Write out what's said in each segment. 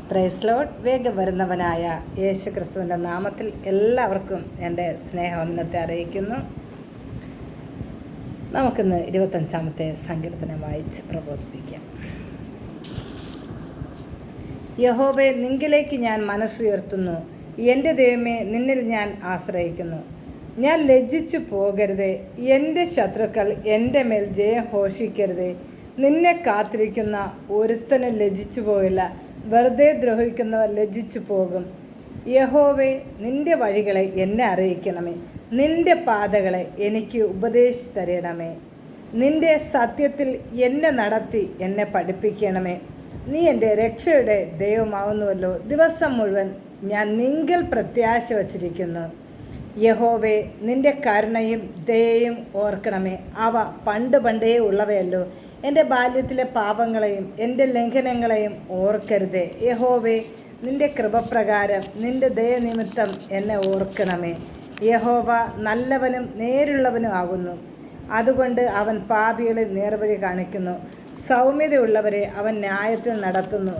Praise Lord. വേഗം വരുന്നവനായ യേശു ക്രിസ്തുവിൻ്റെ നാമത്തിൽ എല്ലാവർക്കും എൻ്റെ സ്നേഹവന്ദനത്തെ അറിയിക്കുന്നു. നമുക്കിന്ന് 25-ാമത്തെ സങ്കീർത്തനം വായിച്ച് പ്രബോധിപ്പിക്കാം. യഹോവേ, നിങ്കിലേക്ക് ഞാൻ മനസ്സുയർത്തുന്നു. എൻ്റെ ദൈവമേ, നിന്നിൽ ഞാൻ ആശ്രയിക്കുന്നു. ഞാൻ ലജ്ജിച്ചു പോകരുതേ. എൻ്റെ ശത്രുക്കൾ എൻ്റെ മേൽ ജയം ഘോഷിക്കരുതേ. നിന്നെ കാത്തിരിക്കുന്ന ഒരുത്തനും ലജ്ജിച്ചു പോയില്ല. വെറുതെ ദ്രോഹിക്കുന്നവർ ലജ്ജിച്ചു പോകും. യഹോവേ, നിൻ്റെ വഴികളെ എന്നെ അറിയിക്കണമേ. നിൻ്റെ പാതകളെ എനിക്ക് ഉപദേശിച്ചു തരണമേ. നിൻ്റെ സത്യത്തിൽ എന്നെ നടത്തി എന്നെ പഠിപ്പിക്കണമേ. നീ എൻ്റെ രക്ഷയുടെ ദൈവമാവുന്നുവല്ലോ. ദിവസം മുഴുവൻ ഞാൻ നിങ്കൽ പ്രത്യാശ വച്ചിരിക്കുന്നു. യഹോവേ, നിൻ്റെ കരുണയും ദയയും ഓർക്കണമേ. അവ പണ്ടേ ഉള്ളവയല്ലോ. എൻ്റെ ബാല്യത്തിലെ പാപങ്ങളെയും എൻ്റെ ലംഘനങ്ങളെയും ഓർക്കരുതേ. യഹോവേ, നിൻ്റെ കൃപപ്രകാരം നിൻ്റെ ദയനിമിത്തം എന്നെ ഓർക്കണമേ. യഹോവ നല്ലവനും നേരുള്ളവനും ആകുന്നു. അതുകൊണ്ട് അവൻ പാപികളെ നേർവഴി കാണിക്കുന്നു. സൗമ്യതയുള്ളവരെ അവൻ ന്യായത്തിൽ നടത്തുന്നു.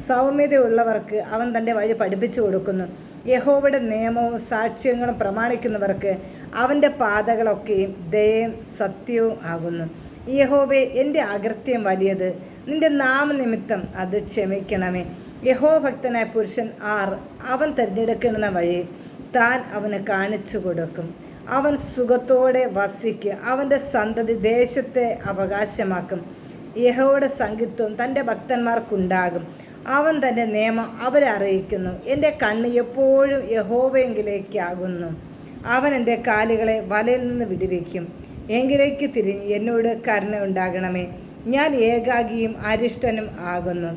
സൗമ്യതയുള്ളവർക്ക് അവൻ തൻ്റെ വഴി പഠിപ്പിച്ചു കൊടുക്കുന്നു. യഹോവയുടെ നിയമവും സാക്ഷ്യങ്ങളും പ്രമാണിക്കുന്നവർക്ക് അവൻ്റെ പാതകളൊക്കെയും ദയയും സത്യവും ആകുന്നു. യഹോവേ, എൻ്റെ അകൃത്യം വലിയത്. നിൻ്റെ നാമനിമിത്തം അത് ക്ഷമിക്കണമേ. യഹോഭക്തനായ പുരുഷൻ ആർ? അവൻ തിരഞ്ഞെടുക്കുന്ന വഴി താൻ അവന് കാണിച്ചു കൊടുക്കും. അവൻ സുഖത്തോടെ വസിക്കും. അവൻ്റെ സന്തതി ദേശത്തെ അവകാശമാക്കും. യഹോവയുടെ സംഗീതവും തൻ്റെ ഭക്തന്മാർക്കുണ്ടാകും. അവൻ തൻ്റെ നിയമം അവരെ അറിയിക്കുന്നു. എൻ്റെ കണ്ണ് എപ്പോഴും യഹോവയെങ്കിലേക്കാകുന്നു. അവൻ എൻ്റെ കാലുകളെ വലയിൽ നിന്ന് വിടുവിക്കും. എങ്കിലേക്ക് തിരിഞ്ഞ് എന്നോട് കരുണ ഉണ്ടാകണമേ. ഞാൻ ഏകാകിയും അരിഷ്ടനും ആകുന്നു.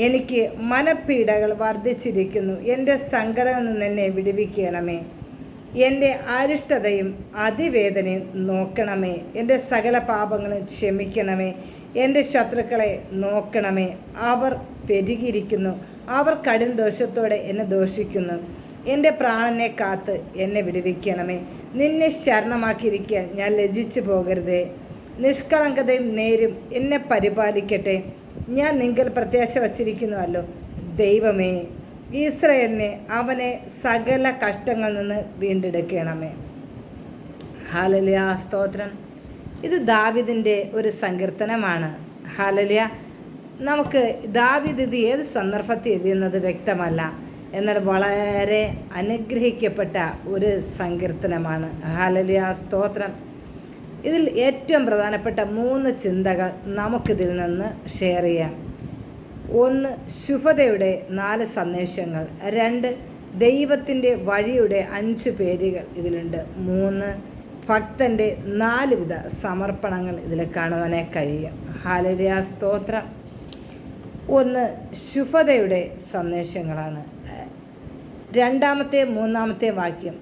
എനിക്ക് മനപ്പീഡകൾ വർദ്ധിച്ചിരിക്കുന്നു. എൻ്റെ സങ്കടങ്ങളിൽ നിന്ന് എന്നെ വിടുവിക്കണമേ. എൻ്റെ അരിഷ്ടതയും അതിവേദനയും നോക്കണമേ. എൻ്റെ സകല പാപങ്ങളും ക്ഷമിക്കണമേ. എൻ്റെ ശത്രുക്കളെ നോക്കണമേ. അവർ പെരുകിയിരിക്കുന്നു. അവർ കഠിന ദോഷത്തോടെ എന്നെ ദോഷിക്കുന്നു. എൻ്റെ പ്രാണനെ കാത്ത് എന്നെ വിടുവിക്കണമേ. നിന്നെ ശരണമാക്കിയിരിക്കാൻ ഞാൻ ലജ്ജിച്ചു പോകരുതേ. നിഷ്കളങ്കതയും നേരും എന്നെ പരിപാലിക്കട്ടെ. ഞാൻ നിങ്കൽ പ്രത്യാശ വച്ചിരിക്കുന്നുവല്ലോ. ദൈവമേ, ഇസ്രായേലിനെ അവനെ സകല കഷ്ടങ്ങളിൽ നിന്ന് വീണ്ടെടുക്കണമേ. ഹല്ലേലൂയ, സ്തോത്രം. ഇത് ദാവീദിൻ്റെ ഒരു സങ്കീർത്തനമാണ്. ഹല്ലേലൂയ. നമുക്ക് ദാവീദ് ഇത് ഏത് സന്ദർഭത്തിൽ എഴുതുന്നത് വ്യക്തമല്ല. എന്നാൽ വളരെ അനുഗ്രഹിക്കപ്പെട്ട ഒരു സങ്കീർത്തനമാണ്. ഹല്ലേലൂയ, സ്തോത്രം. ഇതിൽ ഏറ്റവും പ്രധാനപ്പെട്ട 3 ചിന്തകൾ നമുക്കിതിൽ നിന്ന് ഷെയർ ചെയ്യാം. 1, ശുഭതയുടെ 4 സന്ദേശങ്ങൾ. 2, ദൈവത്തിൻ്റെ വഴിയുടെ 5 പേരുകൾ ഇതിലുണ്ട്. 3, ഭക്തൻ്റെ 4 വിധ സമർപ്പണങ്ങൾ ഇതിൽ കാണുവാനായി കഴിയും. ഹല്ലേലൂയ, സ്തോത്രം. 1, ശുഭതയുടെ സന്ദേശങ്ങളാണ്. 2-ാമത്തെ 3-ാമത്തെ വാക്യം,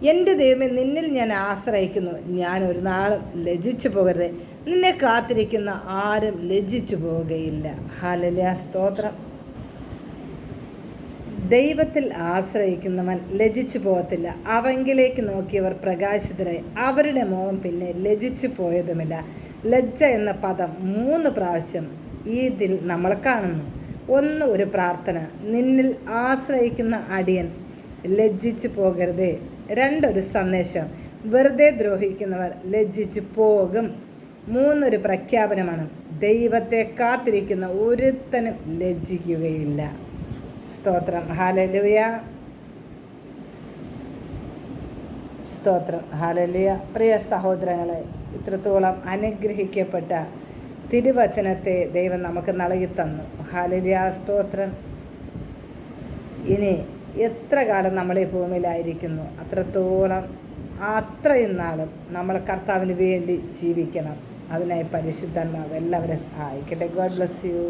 എൻ്റെ ദൈവമേ, നിന്നിൽ ഞാൻ ആശ്രയിക്കുന്നു. ഞാൻ ഒരു നാളും ലജ്ജിച്ചു പോകരുത്. നിന്നെ കാത്തിരിക്കുന്ന ആരും ലജ്ജിച്ചു പോവുകയില്ല. ഹല്ലേലൂയ, സ്തോത്രം. ദൈവത്തിൽ ആശ്രയിക്കുന്നവൻ ലജ്ജിച്ചു പോകത്തില്ല. അവങ്കിലേക്ക് നോക്കിയവർ പ്രകാശിതരായി. അവരുടെ മുഖം പിന്നെ ലജ്ജിച്ചു പോയതുമില്ല. ലജ്ജ എന്ന പദം 3 പ്രാവശ്യം ഇതിൽ നമ്മൾ കാണുന്നു. 1, ഒരു പ്രാർത്ഥന. നിന്നിൽ ആശ്രയിക്കുന്ന അടിയൻ ലജ്ജിച്ചു പോകരുതേ. 2, ഒരു സന്ദേശം. വെറുതെ ദ്രോഹിക്കുന്നവർ ലജ്ജിച്ചു പോകും. 3, ഒരു പ്രഖ്യാപനമാണ്. ദൈവത്തെ കാത്തിരിക്കുന്ന ഒരുത്തനും ലജ്ജിക്കുകയില്ല. സ്തോത്രം. ഹല്ലേലൂയ, സ്തോത്രം. ഹല്ലേലൂയ. പ്രിയ സഹോദരങ്ങളെ, ഇത്രത്തോളം അനുഗ്രഹിക്കപ്പെട്ട തിരുവചനത്തെ ദൈവം നമുക്ക് നൽകി തന്നു. ഹല്ലേലൂയ, സ്തോത്രം. ഇനി എത്ര കാലം നമ്മൾ ഈ ഭൂമിയിലായിരിക്കുന്നു അത്രയും നാളും നമ്മൾ കർത്താവിന് വേണ്ടി ജീവിക്കണം. അതിനായി പരിശുദ്ധാത്മാവ് എല്ലാവരെയും സഹായിക്കട്ടെ. God bless you.